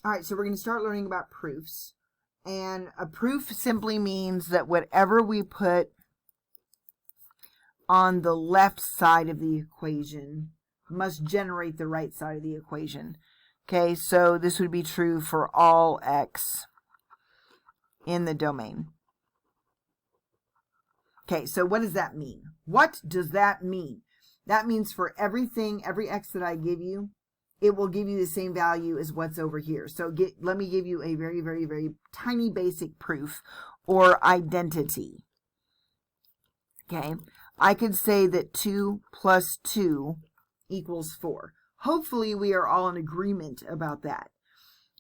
All right, so we're going to start learning about proofs. And a proof simply means that whatever we put on the left side of the equation must generate the right side of the equation. Okay, so this would be true for all x in the domain. Okay, so what does that mean? What does that mean? That means for everything, every x that I give you, it will give you the same value as what's over here. So let me give you a very, very, very tiny basic proof or identity. Okay, I could say that 2 plus 2 equals 4. Hopefully we are all in agreement about that.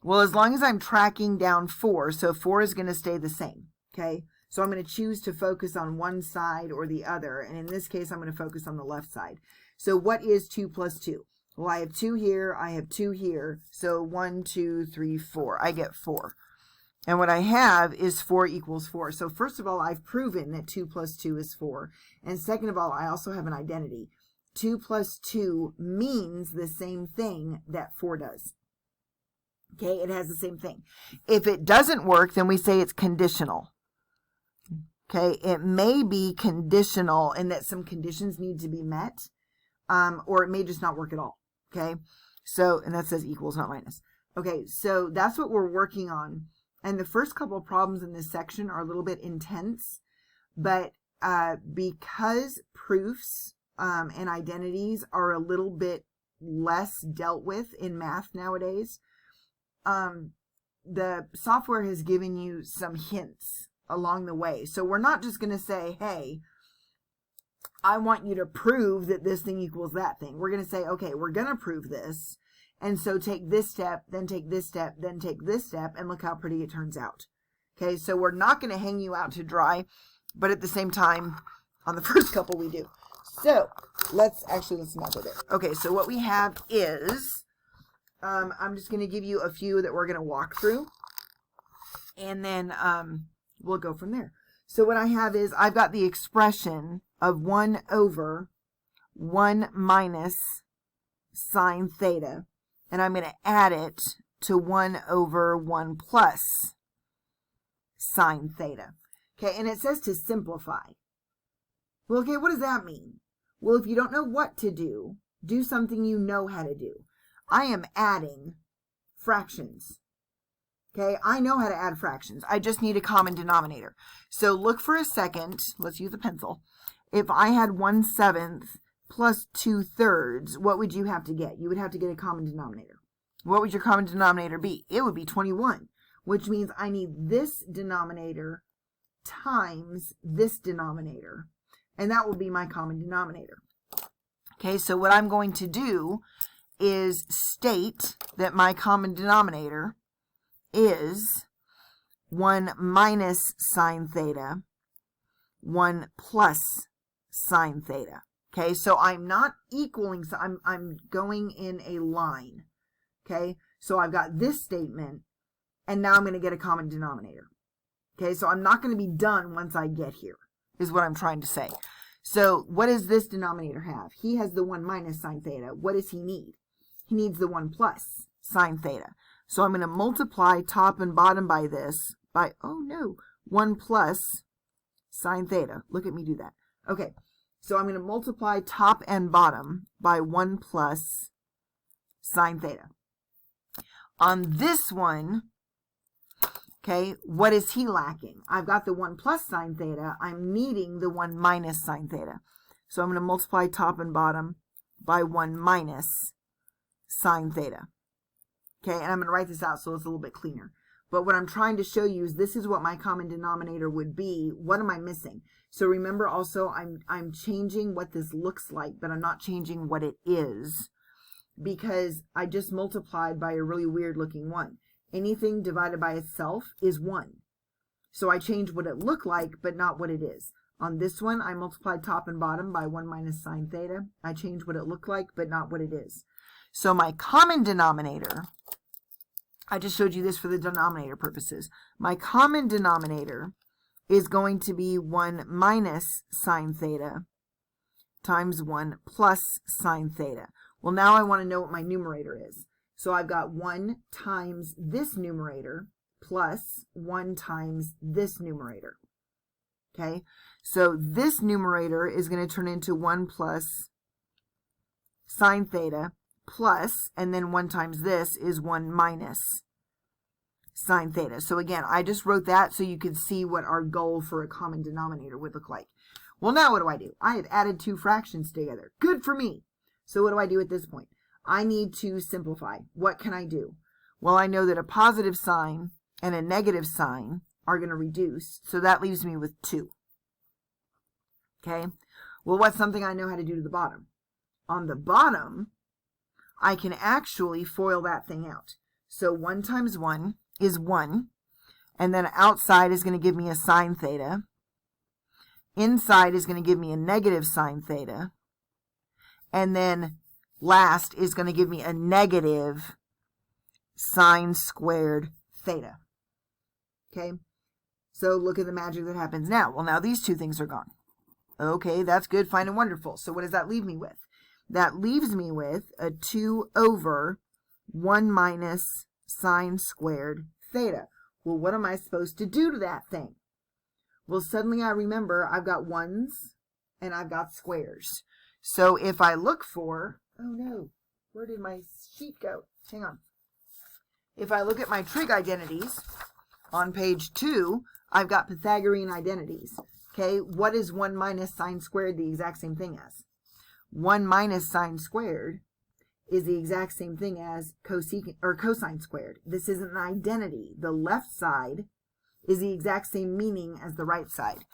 Well, as long as I'm tracking down 4, so 4 is going to stay the same. Okay, so I'm going to choose to focus on one side or the other. And in this case, I'm going to focus on the left side. So what is 2 plus 2? Well, I have 2 here, I have 2 here, so 1, 2, 3, 4. I get 4. And what I have is 4 equals 4. So first of all, I've proven that 2 plus 2 is 4. And second of all, I also have an identity. 2 plus 2 means the same thing that 4 does. Okay, it has the same thing. If it doesn't work, then we say it's conditional. Okay, it may be conditional in that some conditions need to be met, or it may just not work at all. Okay, so, and that says equals, not minus. Okay, so that's what we're working on. And the first couple of problems in this section are a little bit intense, but because proofs and identities are a little bit less dealt with in math nowadays, the software has given you some hints along the way. So we're not just going to say, hey, I want you to prove that this thing equals that thing. We're going to say, okay, we're going to prove this. And so take this step, then take this step, then take this step, and look how pretty it turns out. Okay, so we're not going to hang you out to dry, but at the same time, on the first couple we do. So let's not with it. Okay, so what we have is, I'm just going to give you a few that we're going to walk through, and then we'll go from there. So what I have is, I've got the expression of 1 over 1 minus sine theta, and I'm going to add it to 1 over 1 plus sine theta. Okay, and it says to simplify. Well, okay, what does that mean? Well, if you don't know what to do, do something you know how to do. I am adding fractions. Okay, I know how to add fractions. I just need a common denominator. So look for a second. Let's use a pencil. If I had 1/7 plus 2/3, what would you have to get? You would have to get a common denominator. What would your common denominator be? It would be 21, which means I need this denominator times this denominator, and that will be my common denominator. Okay, so what I'm going to do is state that my common denominator is 1 minus sine theta, 1 plus sine theta. Okay, so I'm not equaling, so I'm going in a line. Okay, so I've got this statement, and now I'm going to get a common denominator. Okay, so I'm not going to be done once I get here, is what I'm trying to say. So what does this denominator have? He has the 1 minus sine theta. What does he need? He needs the 1 plus sine theta. So I'm going to multiply top and bottom by this, by, 1 plus sine theta. Look at me do that. Okay, so I'm going to multiply top and bottom by 1 plus sine theta. On this one, okay, what is he lacking? I've got the 1 plus sine theta. I'm needing the 1 minus sine theta. So I'm going to multiply top and bottom by 1 minus sine theta. Okay, and I'm going to write this out so it's a little bit cleaner. But what I'm trying to show you is this is what my common denominator would be. What am I missing? So remember also, I'm changing what this looks like, but I'm not changing what it is, because I just multiplied by a really weird looking 1. Anything divided by itself is 1. So I change what it looked like, but not what it is. On this one, I multiplied top and bottom by 1 minus sine theta. I change what it looked like, but not what it is. So my common denominator, I just showed you this for the denominator purposes. My common denominator is going to be 1 minus sine theta times 1 plus sine theta. Well, now I want to know what my numerator is. So I've got 1 times this numerator plus 1 times this numerator. Okay, so this numerator is going to turn into 1 plus sine theta plus, and then 1 times this is 1 minus sine theta. So again, I just wrote that so you could see what our goal for a common denominator would look like. Well, now what do? I have added 2 fractions together. Good for me. So what do I do at this point? I need to simplify. What can I do? Well, I know that a positive sign and a negative sign are going to reduce, so that leaves me with 2. Okay? Well, what's something I know how to do to the bottom? On the bottom, I can actually FOIL that thing out. So 1 times 1 is 1, and then outside is going to give me a sine theta. Inside is going to give me a negative sine theta. And then last is going to give me a negative sine squared theta. Okay? So look at the magic that happens now. Well, now these 2 things are gone. Okay, that's good, fine, and wonderful. So what does that leave me with? That leaves me with a 2 over 1 minus sine squared theta. Well, what am I supposed to do to that thing? Well, suddenly I remember I've got 1s and I've got squares. So if I look for, oh no, where did my sheet go? Hang on. If I look at my trig identities on page 2, I've got Pythagorean identities. Okay, what is 1 minus sine squared the exact same thing as? 1 minus sine squared is the exact same thing as cosecant or cosine squared. This isn't an identity. The left side is the exact same meaning as the right side.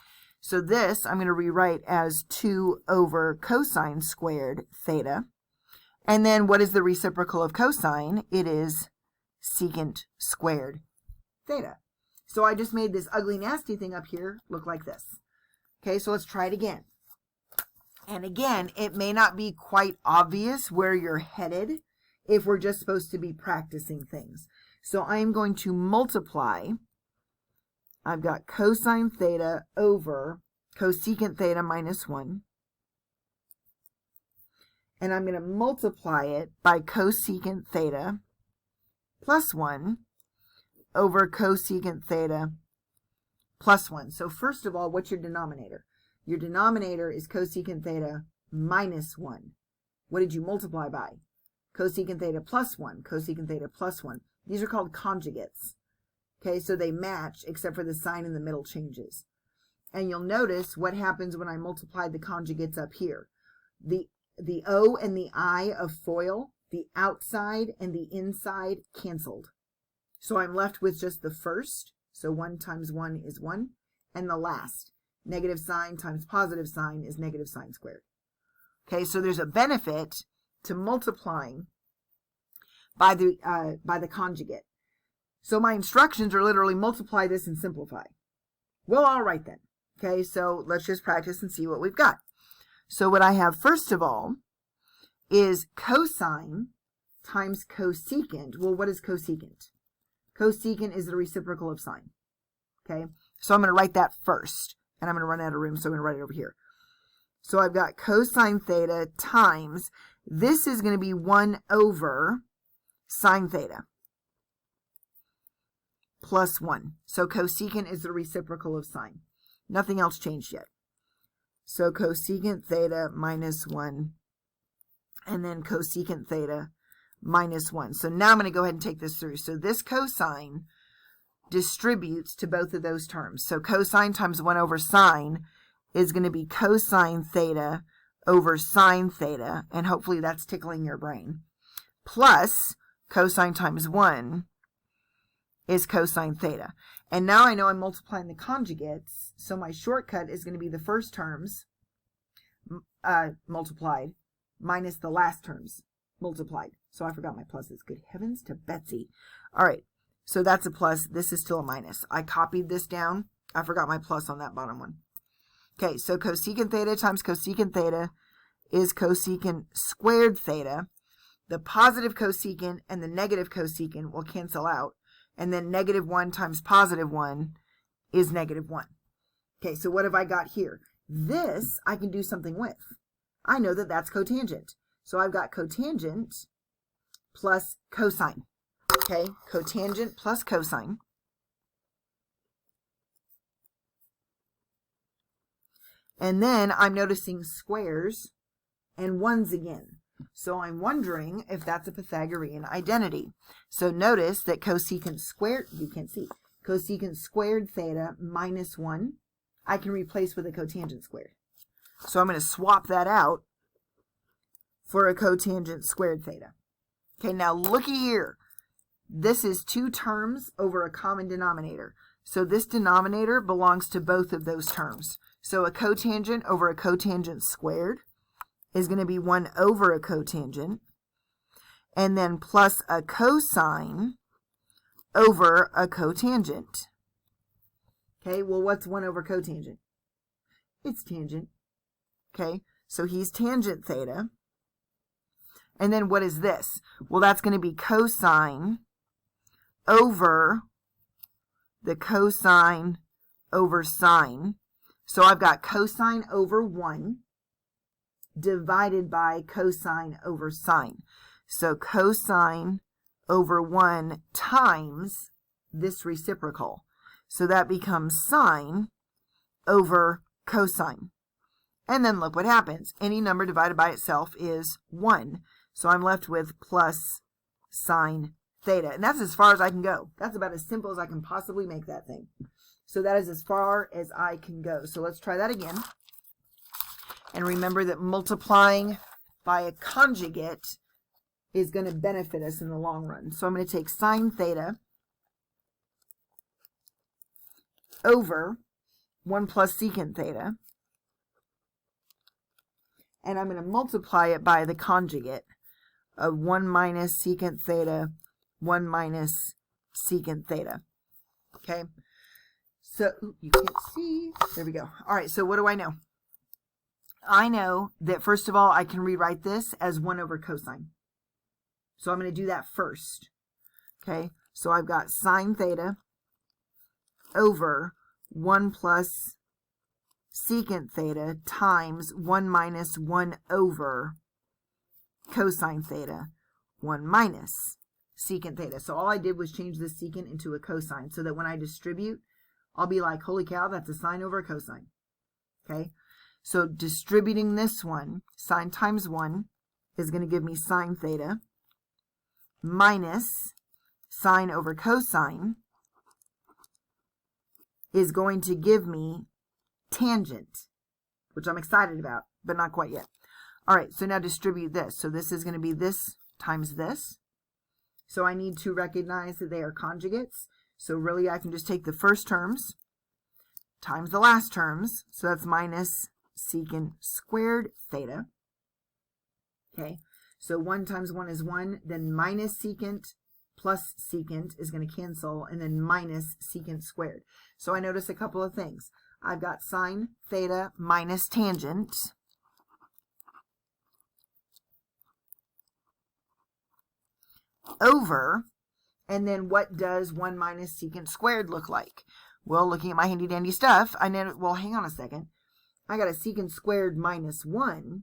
So this I'm going to rewrite as 2 over cosine squared theta. And then what is the reciprocal of cosine? It is secant squared theta. So I just made this ugly nasty thing up here look like this. Okay, so let's try it again. And again, it may not be quite obvious where you're headed if we're just supposed to be practicing things. So I'm going to multiply. I've got cosine theta over cosecant theta minus 1. And I'm going to multiply it by cosecant theta plus 1 over cosecant theta plus 1. So first of all, what's your denominator? Your denominator is cosecant theta minus 1. What did you multiply by? Cosecant theta plus 1, cosecant theta plus 1. These are called conjugates. Okay, so they match except for the sign in the middle changes. And you'll notice what happens when I multiply the conjugates up here. The O and the I of FOIL, the outside and the inside canceled. So I'm left with just the first. So 1 times 1 is 1. And the last. Negative sign times positive sign is negative sine squared. Okay, so there's a benefit to multiplying by the conjugate. So my instructions are literally multiply this and simplify. Well, all right then. Okay, so let's just practice and see what we've got. So what I have first of all is cosine times cosecant. Well, what is cosecant? Cosecant is the reciprocal of sine. Okay, so I'm going to write that first. And I'm going to run out of room, so I'm going to write it over here. So I've got cosine theta times, this is going to be 1 over sine theta plus 1. So cosecant is the reciprocal of sine. Nothing else changed yet. So cosecant theta minus 1, and then cosecant theta minus 1. So now I'm going to go ahead and take this through. So this cosine distributes to both of those terms. So cosine times 1 over sine is going to be cosine theta over sine theta, and hopefully that's tickling your brain, plus cosine times 1 is cosine theta. And now I know I'm multiplying the conjugates, so my shortcut is going to be the first terms multiplied minus the last terms multiplied. So I forgot my pluses. Good heavens to Betsy. All right. So that's a plus. This is still a minus. I copied this down. I forgot my plus on that bottom one. Okay, so cosecant theta times cosecant theta is cosecant squared theta. The positive cosecant and the negative cosecant will cancel out. And then negative 1 times positive 1 is negative 1. Okay, so what have I got here? This I can do something with. I know that that's cotangent. So I've got cotangent plus cosine. Okay, cotangent plus cosine. And then I'm noticing squares and ones again. So I'm wondering if that's a Pythagorean identity. So notice that cosecant squared, you can't see, cosecant squared theta minus 1, I can replace with a cotangent squared. So I'm going to swap that out for a cotangent squared theta. Okay, now looky here. This is two terms over a common denominator. So this denominator belongs to both of those terms. So a cotangent over a cotangent squared is going to be 1 over a cotangent, and then plus a cosine over a cotangent. Okay, well, what's 1 over cotangent? It's tangent. Okay, so he's tangent theta. And then what is this? Well, that's going to be cosine over the cosine over sine. So I've got cosine over 1 divided by cosine over sine. So cosine over 1 times this reciprocal. So that becomes sine over cosine. And then look what happens. Any number divided by itself is 1. So I'm left with plus sine theta. And that's as far as I can go. That's about as simple as I can possibly make that thing. So that is as far as I can go. So let's try that again. And remember that multiplying by a conjugate is going to benefit us in the long run. So I'm going to take sine theta over 1 plus secant theta. And I'm going to multiply it by the conjugate of 1 minus secant theta, 1 minus secant theta. Okay? So, you can't see. There we go. All right, so what do I know? I know that, first of all, I can rewrite this as 1 over cosine. So I'm going to do that first. Okay, so I've got sine theta over 1 plus secant theta times 1 minus 1 over cosine theta, 1 minus secant theta. So all I did was change the secant into a cosine so that when I distribute, I'll be like, holy cow, that's a sine over a cosine. Okay, so distributing this one, sine times 1 is going to give me sine theta minus sine over cosine is going to give me tangent, which I'm excited about, but not quite yet. All right, so now distribute this. So this is going to be this times this. So I need to recognize that they are conjugates. So really I can just take the first terms times the last terms. So that's minus secant squared theta. Okay, so 1 times 1 is 1, then minus secant plus secant is going to cancel, and then minus secant squared. So I notice a couple of things. I've got sine theta minus tangent over, and then what does 1 minus secant squared look like? Well, looking at my handy dandy stuff, I know, well, hang on a second. I got a secant squared minus 1.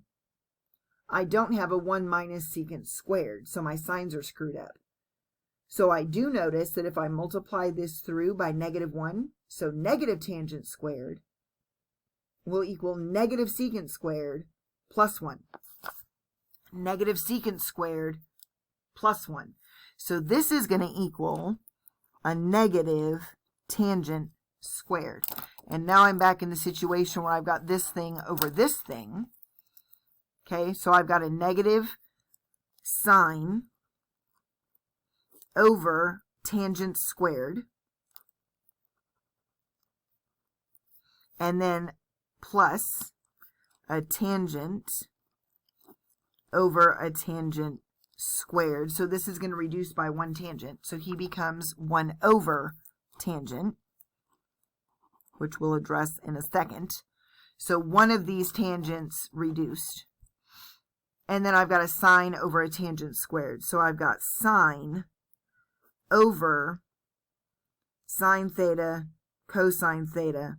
I don't have a 1 minus secant squared, so my signs are screwed up. So I do notice that if I multiply this through by negative 1, so negative tangent squared will equal negative secant squared plus 1. Negative secant squared plus 1. So this is going to equal a negative tangent squared. And now I'm back in the situation where I've got this thing over this thing. Okay, so I've got a negative sine over tangent squared. And then plus a tangent over a tangent squared. So this is going to reduce by 1 tangent. So he becomes 1 over tangent, which we'll address in a second. So one of these tangents reduced. And then I've got a sine over a tangent squared. So I've got sine over sine theta cosine theta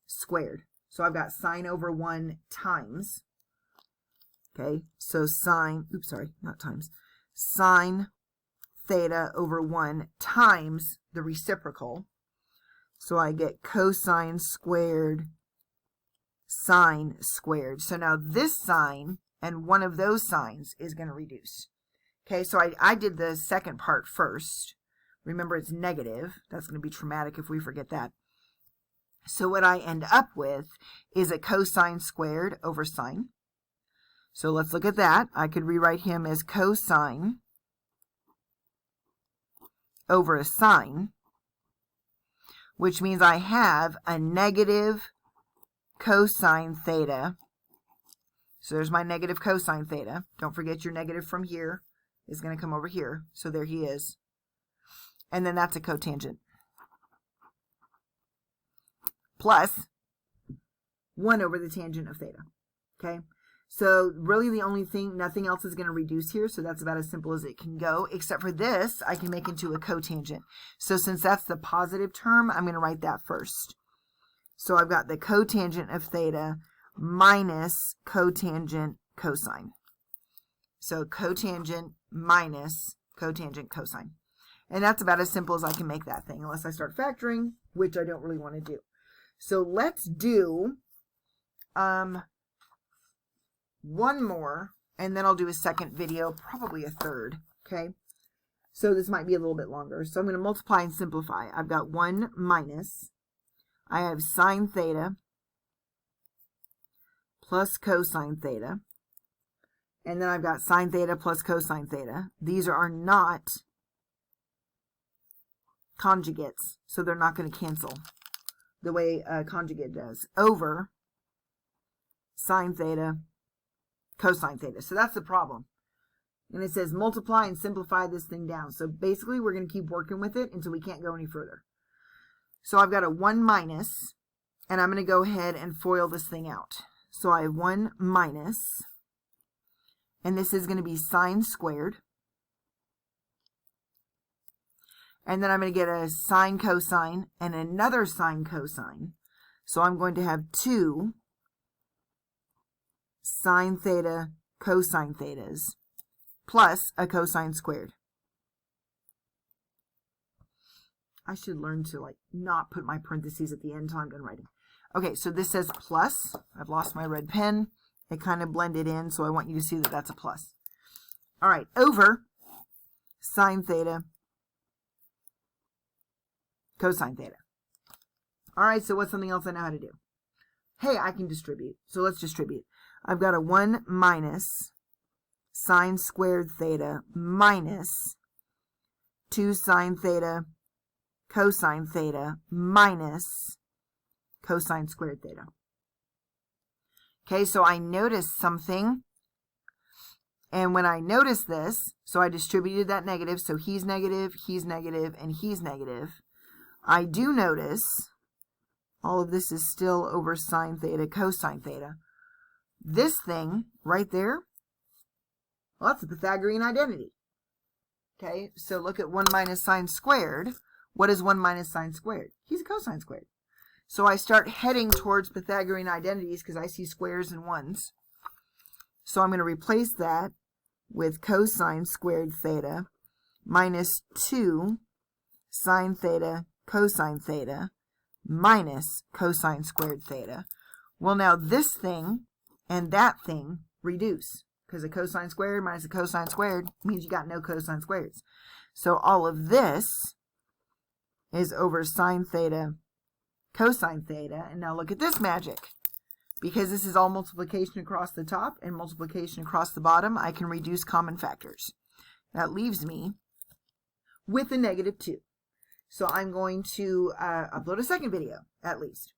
squared. So I've got sine over 1 times. Okay, so sine, oops, sorry, not times. sine theta over 1 times the reciprocal. So I get cosine squared sine squared. So now this sine and one of those sines is going to reduce. Okay, so I did the second part first. Remember, it's negative. That's going to be traumatic if we forget that. So what I end up with is a cosine squared over sine. So let's look at that. I could rewrite him as cosine over a sine, which means I have a negative cosine theta. So there's my negative cosine theta. Don't forget your negative from here is going to come over here. So there he is. And then that's a cotangent. Plus 1 over the tangent of theta. Okay? So really the only thing, nothing else is going to reduce here. So that's about as simple as it can go. Except for this, I can make into a cotangent. So since that's the positive term, I'm going to write that first. So I've got the cotangent of theta minus cotangent cosine. So cotangent minus cotangent cosine. And that's about as simple as I can make that thing, unless I start factoring, which I don't really want to do. So let's do one more, and then I'll do a second video, probably a third, okay? So this might be a little bit longer. So I'm going to multiply and simplify. I've got 1 minus, I have sine theta plus cosine theta, and then I've got sine theta plus cosine theta. These are not conjugates, so they're not going to cancel the way a conjugate does, over sine theta cosine theta. So that's the problem. And it says multiply and simplify this thing down. So basically we're going to keep working with it until we can't go any further. So I've got a 1 minus, and I'm going to go ahead and FOIL this thing out. So I have 1 minus, and this is going to be sine squared. And then I'm going to get a sine cosine and another sine cosine. So I'm going to have 2 sine theta cosine thetas plus a cosine squared. I should learn to not put my parentheses at the end until I'm done writing. Okay, so this says plus. I've lost my red pen. It kind of blended in, so I want you to see that that's a plus. All right, over sine theta cosine theta. All right, so what's something else I know how to do? Hey, I can distribute. So let's distribute. I've got a 1 minus sine squared theta minus 2 sine theta cosine theta minus cosine squared theta. Okay, so I noticed something. And when I noticed this, so I distributed that negative. So he's negative, and he's negative. I do notice all of this is still over sine theta cosine theta. This thing right there, well, that's a Pythagorean identity. Okay, so look at 1 minus sine squared. What is 1 minus sine squared? He's a cosine squared. So I start heading towards Pythagorean identities because I see squares and ones. So I'm going to replace that with cosine squared theta minus 2 sine theta cosine theta minus cosine squared theta. Well, now this thing and that thing reduce because a cosine squared minus a cosine squared means you got no cosine squareds. So all of this is over sine theta cosine theta. And now look at this magic. Because this is all multiplication across the top and multiplication across the bottom, I can reduce common factors. That leaves me with a -2. So I'm going to upload a second video, at least.